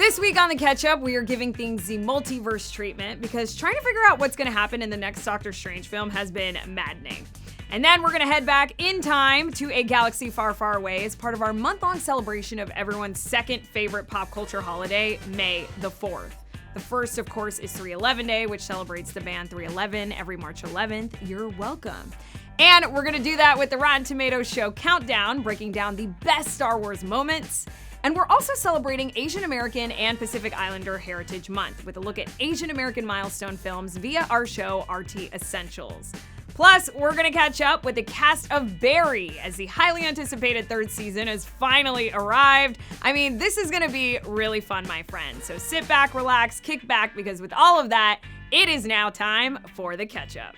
This week on the Ketchup, we are giving things the multiverse treatment because trying to figure out what's going to happen in the next Doctor Strange film has been maddening. And then we're going to head back in time to a galaxy far, far away as part of our month-long celebration of everyone's second favorite pop culture holiday, May the 4th. The first, of course, is 311 Day, which celebrates the band 311 every March 11th. You're welcome. And we're going to do that with the Rotten Tomatoes show Countdown, breaking down the best Star Wars moments. And we're also celebrating Asian-American and Pacific Islander Heritage Month with a look at Asian-American Milestone Films via our show, RT Essentials. Plus, we're gonna catch up with the cast of Barry as the highly anticipated third season has finally arrived. I mean, this is gonna be really fun, my friends. So sit back, relax, kick back, because with all of that, it is now time for the Ketchup.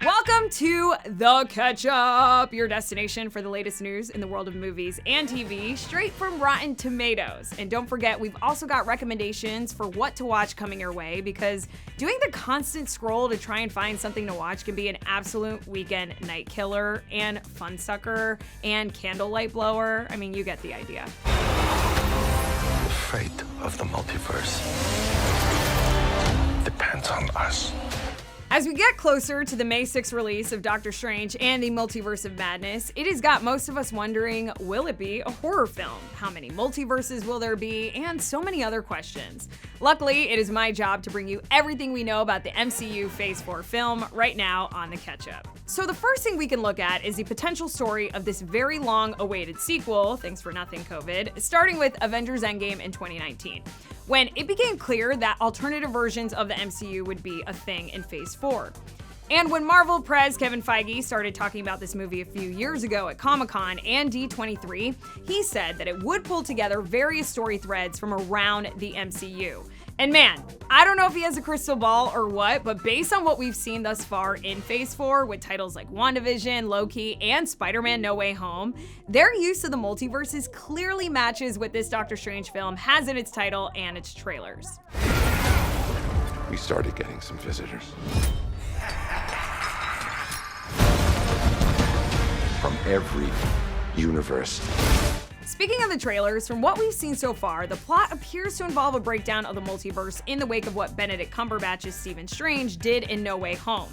Welcome to The Ketchup, your destination for the latest news in the world of movies and TV, straight from Rotten Tomatoes. And don't forget, we've also got recommendations for what to watch coming your way, because doing the constant scroll to try and find something to watch can be an absolute weekend night killer and fun sucker and candlelight blower. I mean, you get the idea. The fate of the multiverse depends on us. As we get closer to the May 6th release of Doctor Strange and the Multiverse of Madness, it has got most of us wondering, will it be a horror film? How many multiverses will there be? And so many other questions. Luckily, it is my job to bring you everything we know about the MCU Phase 4 film right now on the Ketchup. So the first thing we can look at is the potential story of this very long-awaited sequel, thanks for nothing COVID, starting with Avengers Endgame in 2019. When it became clear that alternative versions of the MCU would be a thing in Phase 4. And when Marvel Prez Kevin Feige started talking about this movie a few years ago at Comic-Con and D23, he said that it would pull together various story threads from around the MCU. And man, I don't know if he has a crystal ball or what, but based on what we've seen thus far in Phase 4 with titles like WandaVision, Loki, and Spider-Man No Way Home, their use of the multiverses clearly matches what this Doctor Strange film has in its title and its trailers. We started getting some visitors. From every universe. Speaking of the trailers, from what we've seen so far, the plot appears to involve a breakdown of the multiverse in the wake of what Benedict Cumberbatch's Stephen Strange did in No Way Home.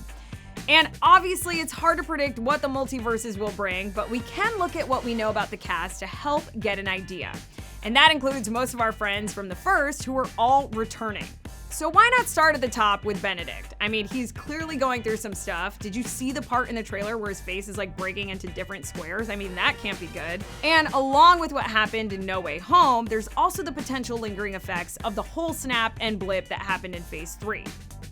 And obviously, it's hard to predict what the multiverses will bring, but we can look at what we know about the cast to help get an idea. And that includes most of our friends from the first who are all returning. So why not start at the top with Benedict? I mean, he's clearly going through some stuff. Did you see the part in the trailer where his face is like breaking into different squares? I mean, that can't be good. And along with what happened in No Way Home, there's also the potential lingering effects of the whole snap and blip that happened in Phase 3.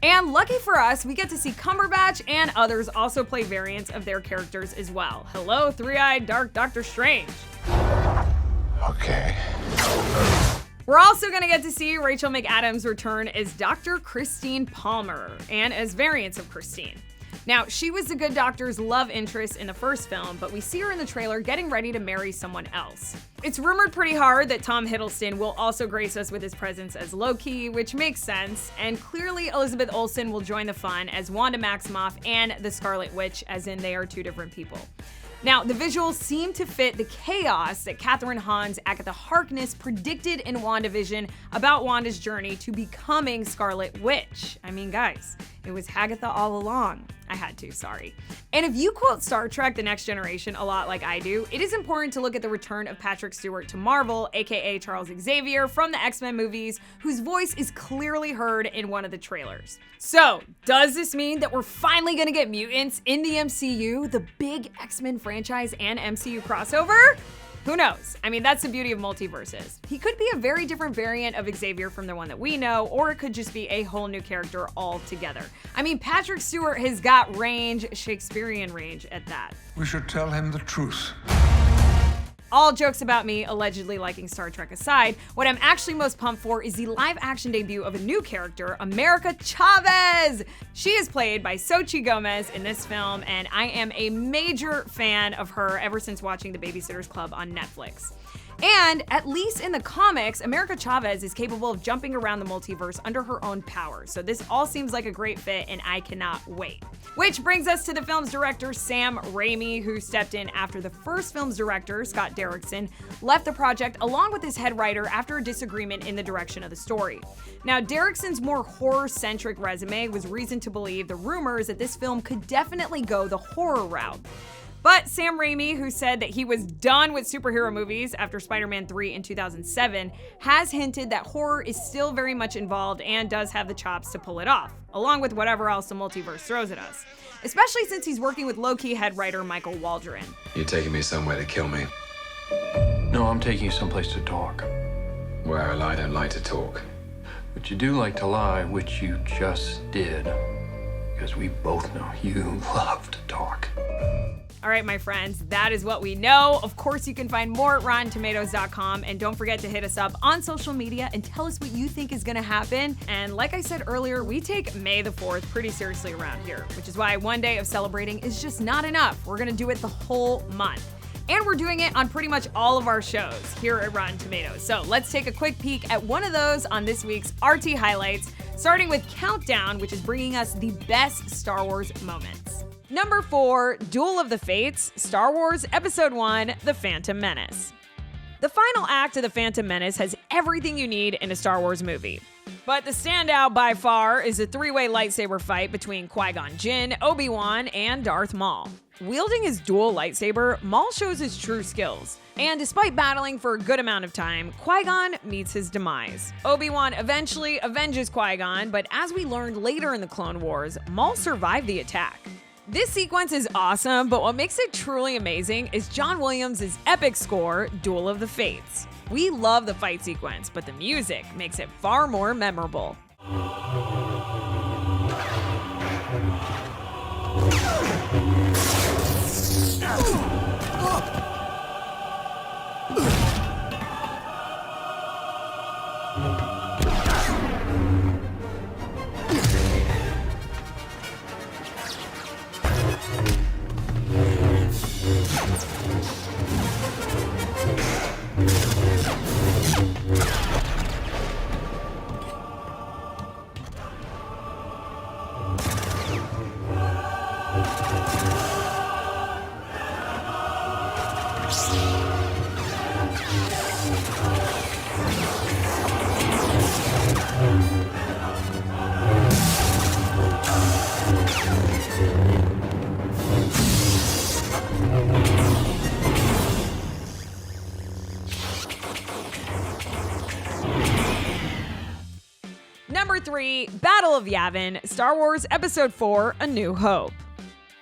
And lucky for us, we get to see Cumberbatch and others also play variants of their characters as well. Hello, three-eyed dark Doctor Strange. Okay. We're also going to get to see Rachel McAdams return as Dr. Christine Palmer, and as variants of Christine. Now, she was the Good Doctor's love interest in the first film, but we see her in the trailer getting ready to marry someone else. It's rumored pretty hard that Tom Hiddleston will also grace us with his presence as Loki, which makes sense, and clearly Elizabeth Olsen will join the fun as Wanda Maximoff and the Scarlet Witch, as in they are two different people. Now, the visuals seem to fit the chaos that Catherine Hahn's Agatha Harkness predicted in WandaVision about Wanda's journey to becoming Scarlet Witch. I mean, guys, it was Agatha all along. I had to, sorry. And if you quote Star Trek The Next Generation a lot like I do, it is important to look at the return of Patrick Stewart to Marvel, aka Charles Xavier from the X-Men movies, whose voice is clearly heard in one of the trailers. So, does this mean that we're finally gonna get mutants in the MCU, the big X-Men franchise and MCU crossover? Who knows? I mean, that's the beauty of multiverses. He could be a very different variant of Xavier from the one that we know, or it could just be a whole new character altogether. I mean, Patrick Stewart has got range, Shakespearean range at that. We should tell him the truth. all jokes about me allegedly liking Star Trek aside, what I'm actually most pumped for is the live-action debut of a new character, America Chavez. She is played by Xochitl Gomez in this film, and I am a major fan of her ever since watching The Babysitter's Club on Netflix. And, at least in the comics, America Chavez is capable of jumping around the multiverse under her own power, so this all seems like a great fit, and I cannot wait. Which brings us to the film's director, Sam Raimi, who stepped in after the first film's director, Scott Derrickson, left the project along with his head writer after a disagreement in the direction of the story. Now, Derrickson's more horror-centric resume was reason to believe the rumors that this film could definitely go the horror route. But Sam Raimi, who said that he was done with superhero movies after Spider-Man 3 in 2007, has hinted that horror is still very much involved and does have the chops to pull it off, along with whatever else the multiverse throws at us. Especially since he's working with low-key head writer Michael Waldron. You're taking me somewhere to kill me. No, I'm taking you someplace to talk. Well, I don't like to talk. But you do like to lie, which you just did. Because we both know you love to talk. All right, my friends, that is what we know. Of course, you can find more at RottenTomatoes.com, and don't forget to hit us up on social media and tell us what you think is gonna happen. And like I said earlier, we take May the 4th pretty seriously around here, which is why one day of celebrating is just not enough. We're gonna do it the whole month. And we're doing it on pretty much all of our shows here at Rotten Tomatoes. So let's take a quick peek at one of those on this week's RT Highlights, starting with Countdown, which is bringing us the best Star Wars moments. Number 4, Duel of the Fates, Star Wars Episode 1, The Phantom Menace. The final act of The Phantom Menace has everything you need in a Star Wars movie. But the standout by far is a three-way lightsaber fight between Qui-Gon Jinn, Obi-Wan, and Darth Maul. Wielding his dual lightsaber, Maul shows his true skills. And despite battling for a good amount of time, Qui-Gon meets his demise. Obi-Wan eventually avenges Qui-Gon, but as we learned later in the Clone Wars, Maul survived the attack. This sequence is awesome, but what makes it truly amazing is John Williams' epic score, Duel of the Fates. We love the fight sequence, but the music makes it far more memorable. Number 3, Battle of Yavin, Star Wars Episode 4, A New Hope.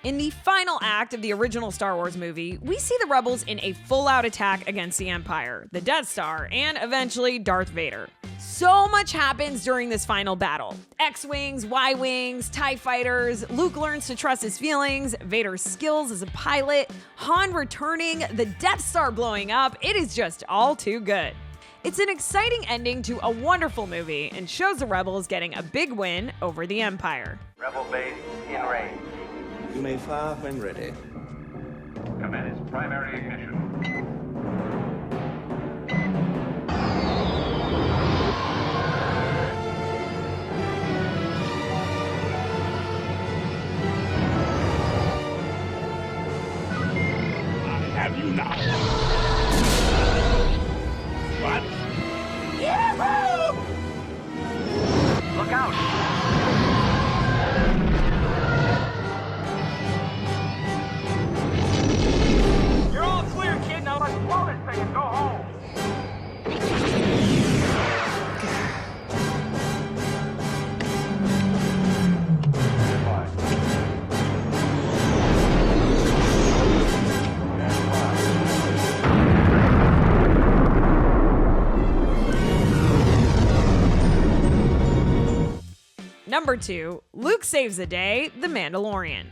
In the final act of the original Star Wars movie, we see the Rebels in a full-out attack against the Empire, the Death Star, and eventually Darth Vader. So much happens during this final battle. X-Wings, Y-Wings, TIE Fighters, Luke learns to trust his feelings, Vader's skills as a pilot, Han returning, the Death Star blowing up. It is just all too good. It's an exciting ending to a wonderful movie and shows the Rebels getting a big win over the Empire. Rebel base in range. You may fire when ready. Commence primary ignition. Have you now? What? Look out! You're all clear, kid. Now let's blow this thing and go home. Number 2, Luke saves the day, The Mandalorian.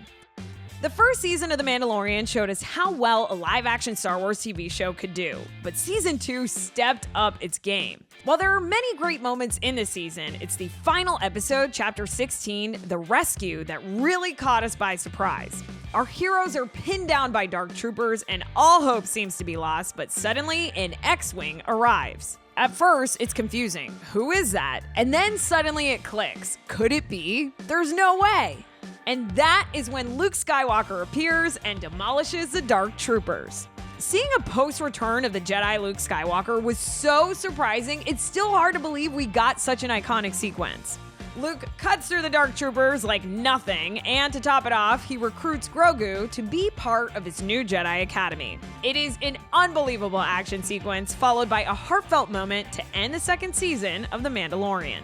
The first season of The Mandalorian showed us how well a live-action Star Wars TV show could do, but Season 2 stepped up its game. While there are many great moments in this season, it's the final episode, Chapter 16, The Rescue, that really caught us by surprise. Our heroes are pinned down by dark troopers and all hope seems to be lost, but suddenly an X-Wing arrives. At first, it's confusing. Who is that? And then suddenly it clicks. Could it be? There's no way. And that is when Luke Skywalker appears and demolishes the dark troopers. Seeing a post-return of the Jedi Luke Skywalker was so surprising, it's still hard to believe we got such an iconic sequence. Luke cuts through the dark troopers like nothing, and to top it off, he recruits Grogu to be part of his new Jedi Academy. It is an unbelievable action sequence, followed by a heartfelt moment to end the second season of The Mandalorian.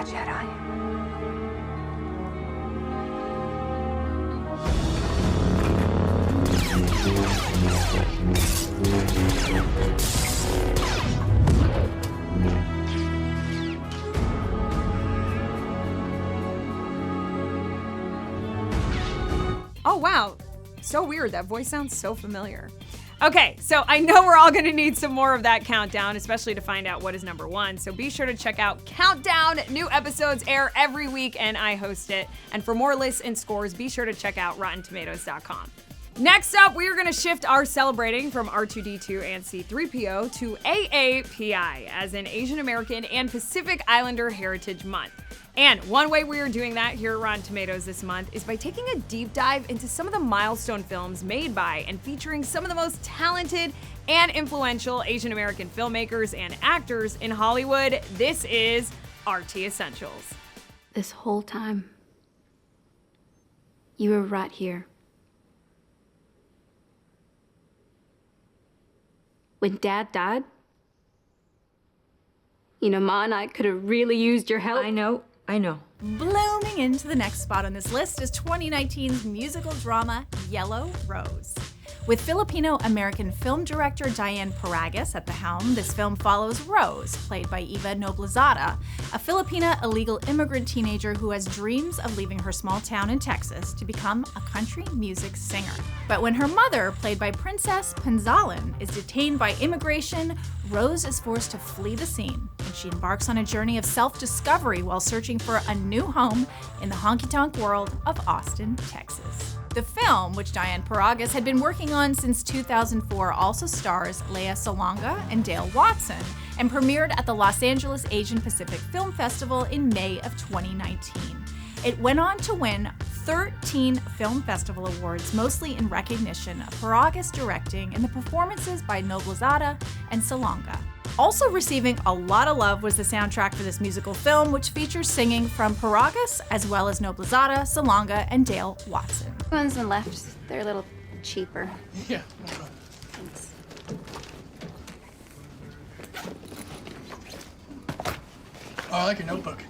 Jedi. Oh wow, so weird. That voice sounds so familiar. Okay, so I know we're all gonna need some more of that countdown, especially to find out what is number one. So be sure to check out Countdown. New episodes air every week and I host it. And for more lists and scores, be sure to check out RottenTomatoes.com. Next up, we are gonna shift our celebrating from R2-D2 and C-3PO to AAPI, as in Asian-American and Pacific Islander Heritage Month. And one way we are doing that here at Rotten Tomatoes this month is by taking a deep dive into some of the milestone films made by and featuring some of the most talented and influential Asian American filmmakers and actors in Hollywood. This is RT Essentials. This whole time, you were right here. When Dad died, you know, Ma and I could have really used your help. I know. Blooming into the next spot on this list is 2019's musical drama Yellow Rose. With Filipino-American film director Diane Paragas at the helm, this film follows Rose, played by Eva Noblezada, a Filipina illegal immigrant teenager who has dreams of leaving her small town in Texas to become a country music singer. But when her mother, played by Princess Panzalan, is detained by immigration, Rose is forced to flee the scene, and she embarks on a journey of self-discovery while searching for a new home in the honky-tonk world of Austin, Texas. The film, which Diane Paragas had been working on since 2004, also stars Lea Salonga and Dale Watson, and premiered at the Los Angeles Asian Pacific Film Festival in May of 2019. It went on to win 13 film festival awards, mostly in recognition of Paragas directing and the performances by Noblezada and Salonga. Also receiving a lot of love was the soundtrack for this musical film, which features singing from Paragas as well as Noblezada, Salonga, and Dale Watson. The ones on the left, they're a little cheaper. Yeah. Thanks. Oh, I like your notebook.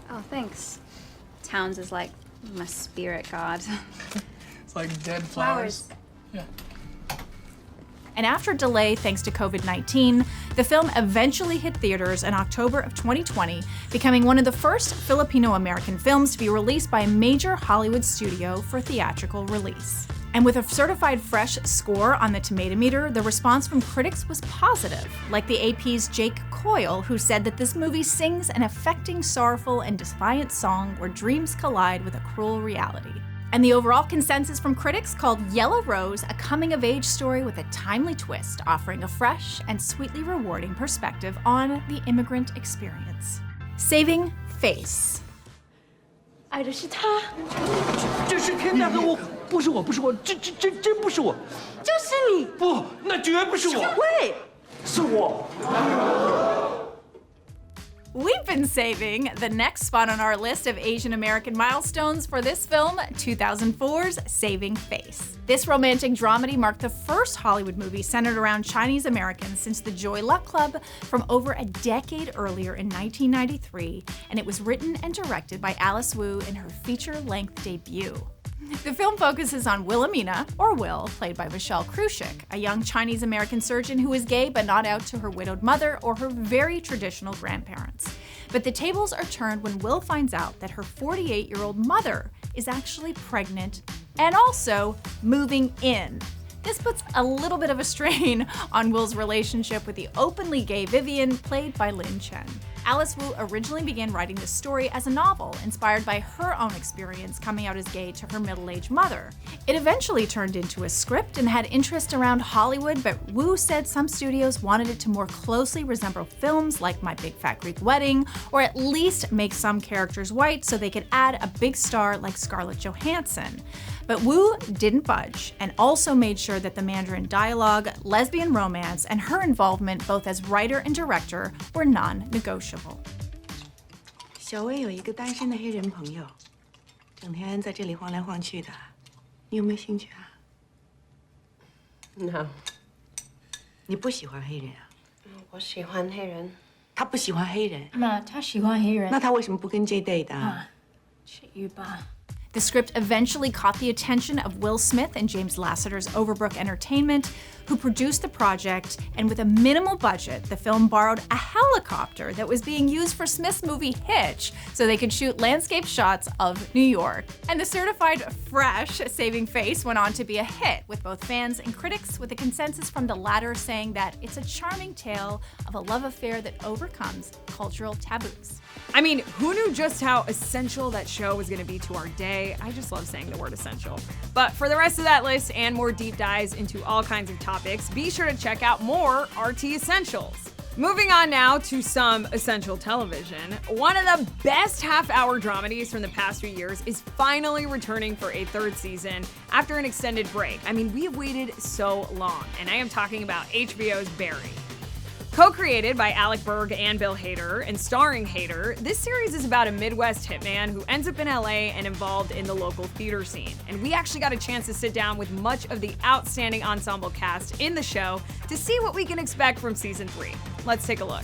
Oh, thanks. Towns is like my spirit god. It's like dead flowers. Yeah. And after a delay thanks to COVID-19, the film eventually hit theaters in October of 2020, becoming one of the first Filipino-American films to be released by a major Hollywood studio for theatrical release. And with a certified fresh score on the Tomatometer, the response from critics was positive, like the AP's Jake Coyle, who said that this movie sings an affecting, sorrowful, and defiant song where dreams collide with a cruel reality. And the overall consensus from critics called Yellow Rose a coming-of-age story with a timely twist, offering a fresh and sweetly rewarding perspective on the immigrant experience. Saving face. 爱的是他，这是天大的我，不是我，真不是我，就是你，不，那绝不是我，喂，是我。We've been saving the next spot on our list of Asian American milestones for this film, 2004's Saving Face. This romantic dramedy marked the first Hollywood movie centered around Chinese Americans since The Joy Luck Club from over a decade earlier in 1993, and it was written and directed by Alice Wu in her feature-length debut. The film focuses on Wilhelmina, or Will, played by Michelle Krusiek, a young Chinese-American surgeon who is gay but not out to her widowed mother or her very traditional grandparents. But the tables are turned when Will finds out that her 48-year-old mother is actually pregnant and also moving in. This puts a little bit of a strain on Will's relationship with the openly gay Vivian, played by Lin Chen. Alice Wu originally began writing this story as a novel, inspired by her own experience coming out as gay to her middle-aged mother. It eventually turned into a script and had interest around Hollywood, but Wu said some studios wanted it to more closely resemble films like My Big Fat Greek Wedding, or at least make some characters white so they could add a big star like Scarlett Johansson. But Wu didn't budge, and also made sure that the Mandarin dialogue, lesbian romance, and her involvement both as writer and director were non-negotiable. 小薇有一个单身的黑人朋友，整天在这里晃来晃去的，你有没有兴趣啊 ？No， 你不喜欢黑人啊？我喜欢黑人。他不喜欢黑人。那他喜欢黑人。那他为什么不跟 J date 啊？至于吧。 The script eventually caught the attention of Will Smith and James Lasseter's Overbrook Entertainment, who produced the project, and with a minimal budget, the film borrowed a helicopter that was being used for Smith's movie Hitch, so they could shoot landscape shots of New York. And the certified fresh Saving Face went on to be a hit with both fans and critics, with a consensus from the latter saying that it's a charming tale of a love affair that overcomes cultural taboos. I mean, who knew just how essential that show was going to be to our day? I just love saying the word essential. But for the rest of that list and more deep dives into all kinds of topics, be sure to check out more RT Essentials. Moving on now to some essential television. One of the best half-hour dramedies from the past few years is finally returning for a third season after an extended break. I mean, we have waited so long, and I am talking about HBO's Barry. Co-created by Alec Berg and Bill Hader, and starring Hader, this series is about a Midwest hitman who ends up in LA and involved in the local theater scene. And we actually got a chance to sit down with much of the outstanding ensemble cast in the show to see what we can expect from season 3. Let's take a look.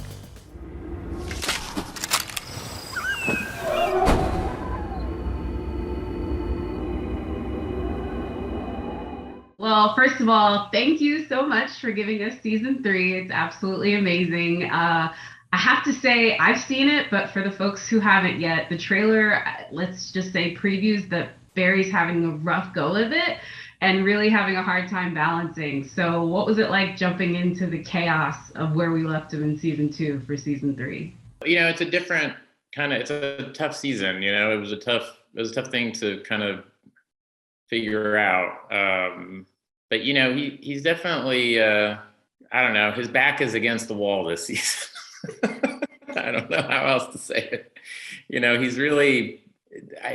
Well, first of all, thank you so much for giving us season 3. It's absolutely amazing. I have to say, I've seen it, but for the folks who haven't yet, the trailer, let's just say, previews that Barry's having a rough go of it and really having a hard time balancing. So what was it like jumping into the chaos of where we left him in season 2 for season 3? You know, it's a different it's a tough season. You know, it was a tough thing to kind of figure out. But you know, he's definitely I don't know, his back is against the wall this season. I don't know how else to say it. You know, he's really,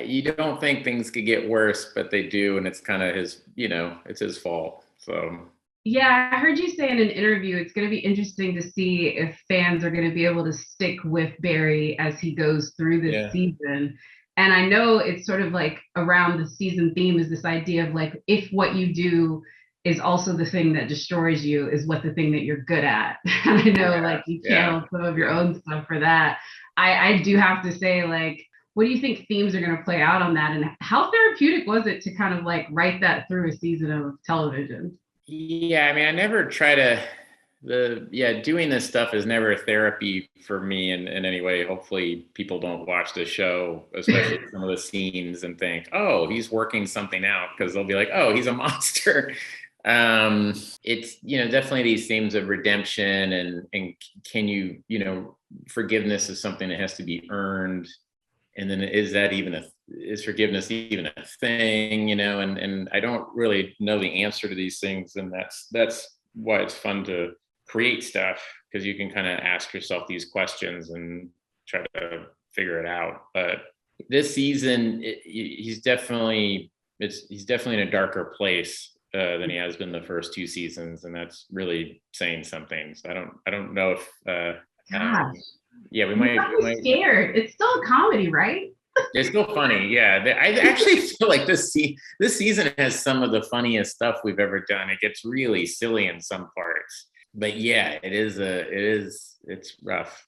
you don't think things could get worse, but they do, and it's kind of his, you know, it's his fault. So yeah, I heard you say in an interview it's going to be interesting to see if fans are going to be able to stick with Barry as he goes through this season. And I know it's sort of like around the season theme is this idea of like, if what you do is also the thing that destroys you, is what the thing that you're good at. And I know like you channeled some of your own stuff for that. I do have to say, like, what do you think themes are going to play out on that? And how therapeutic was it to kind of like write that through a season of television? Yeah, I mean, I never try to, doing this stuff is never therapy for me in any way. Hopefully people don't watch the show, especially some of the scenes, and think, oh, he's working something out, because they'll be like, oh, he's a monster. It's, you know, definitely these themes of redemption and can you, you know, forgiveness is something that has to be earned. And then is forgiveness even a thing, you know, and I don't really know the answer to these things. And that's why it's fun to create stuff, because you can kind of ask yourself these questions and try to figure it out. But this season, he's definitely in a darker place than he has been the first 2 seasons, and that's really saying something. So I don't know if Yeah, we I'm might. scared. It's still a comedy, right? It's still funny. Yeah, I actually feel like this season has some of the funniest stuff we've ever done. It gets really silly in some parts, but yeah, it's rough.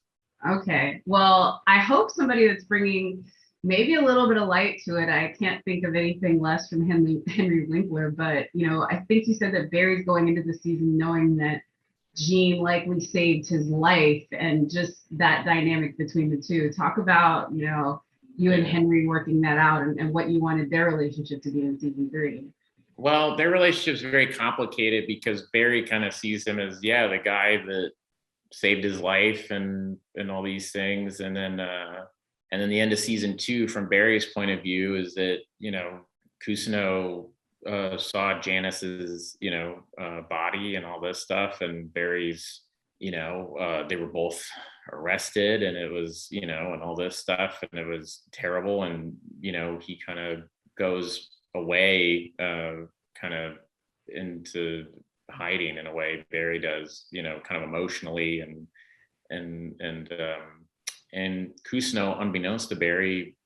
Okay. Well, I hope somebody that's bringing maybe a little bit of light to it. I can't think of anything less from Henry Winkler, but I think you said that Barry's going into the season knowing that Gene likely saved his life, and just that dynamic between the two. Talk about, you and Henry working that out and what you wanted their relationship to be in season 3. Well, their relationship's very complicated because Barry kind of sees him as, the guy that saved his life and all these things. And then the end of season 2, from Barry's point of view, is that, Cousineau saw Janice's, body and all this stuff. And Barry's, they were both arrested, and it was, and all this stuff, and it was terrible. And, he kind of goes away, kind of into hiding in a way. Barry does, kind of emotionally, and Cousineau, unbeknownst to Barry,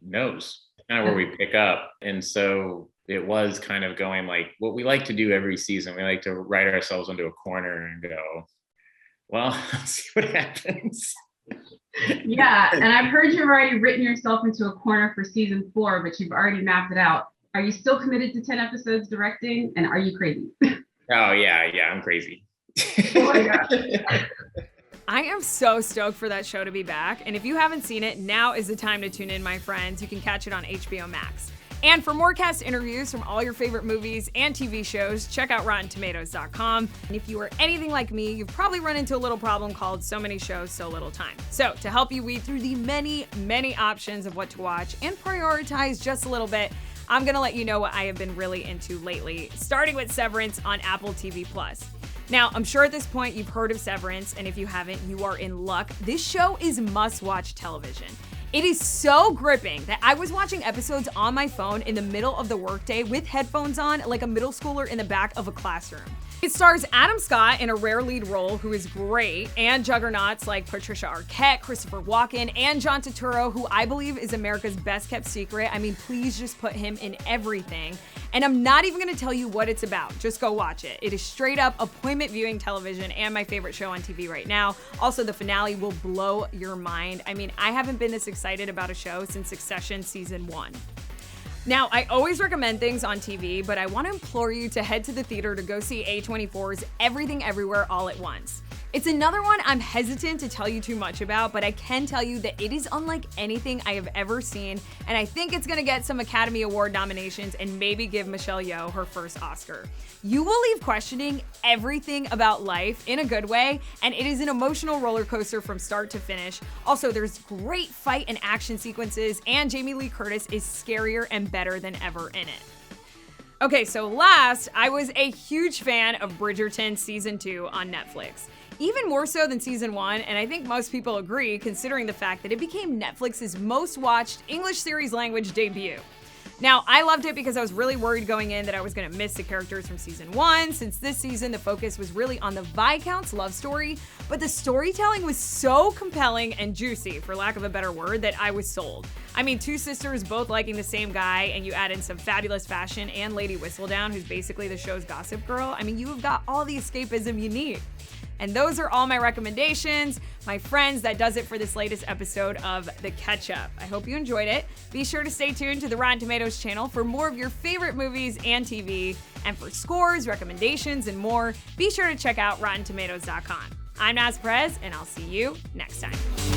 knows kind of where we pick up. And so it was kind of going like what we like to do every season. We like to write ourselves into a corner and go, well, let's see what happens. Yeah, and I've heard you've already written yourself into a corner for season 4, but you've already mapped it out. Are you still committed to 10 episodes directing? And are you crazy? Oh, yeah, I'm crazy. Oh my gosh. I am so stoked for that show to be back. And if you haven't seen it, now is the time to tune in, my friends. You can catch it on HBO Max. And for more cast interviews from all your favorite movies and TV shows, check out RottenTomatoes.com. And if you are anything like me, you've probably run into a little problem called so many shows, so little time. So to help you weed through the many, many options of what to watch and prioritize just a little bit, I'm gonna let you know what I have been really into lately, starting with Severance on Apple TV+. Now, I'm sure at this point you've heard of Severance, and if you haven't, you are in luck. This show is must-watch television. It is so gripping that I was watching episodes on my phone in the middle of the workday with headphones on, like a middle schooler in the back of a classroom. It stars Adam Scott in a rare lead role, who is great, and juggernauts like Patricia Arquette, Christopher Walken, and John Turturro, who I believe is America's best kept secret. I mean, please just put him in everything. And I'm not even gonna tell you what it's about. Just go watch it. It is straight up appointment viewing television and my favorite show on TV right now. Also, the finale will blow your mind. I mean, I haven't been this excited about a show since Succession season 1. Now, I always recommend things on TV, but I want to implore you to head to the theater to go see A24's Everything Everywhere All at Once. It's another one I'm hesitant to tell you too much about, but I can tell you that it is unlike anything I have ever seen, and I think it's gonna get some Academy Award nominations and maybe give Michelle Yeoh her first Oscar. You will leave questioning everything about life in a good way, and it is an emotional roller coaster from start to finish. Also, there's great fight and action sequences, and Jamie Lee Curtis is scarier and better than ever in it. Okay, so last, I was a huge fan of Bridgerton Season 2 on Netflix. Even more so than season 1, and I think most people agree considering the fact that it became Netflix's most watched English series language debut. Now, I loved it because I was really worried going in that I was gonna miss the characters from season 1, since this season the focus was really on the Viscount's love story, but the storytelling was so compelling and juicy, for lack of a better word, that I was sold. I mean, two sisters both liking the same guy, and you add in some fabulous fashion and Lady Whistledown, who's basically the show's gossip girl. I mean, you have got all the escapism you need. And those are all my recommendations. My friends, that does it for this latest episode of The Ketchup. I hope you enjoyed it. Be sure to stay tuned to the Rotten Tomatoes channel for more of your favorite movies and TV. And for scores, recommendations, and more, be sure to check out RottenTomatoes.com. I'm Naz Perez, and I'll see you next time.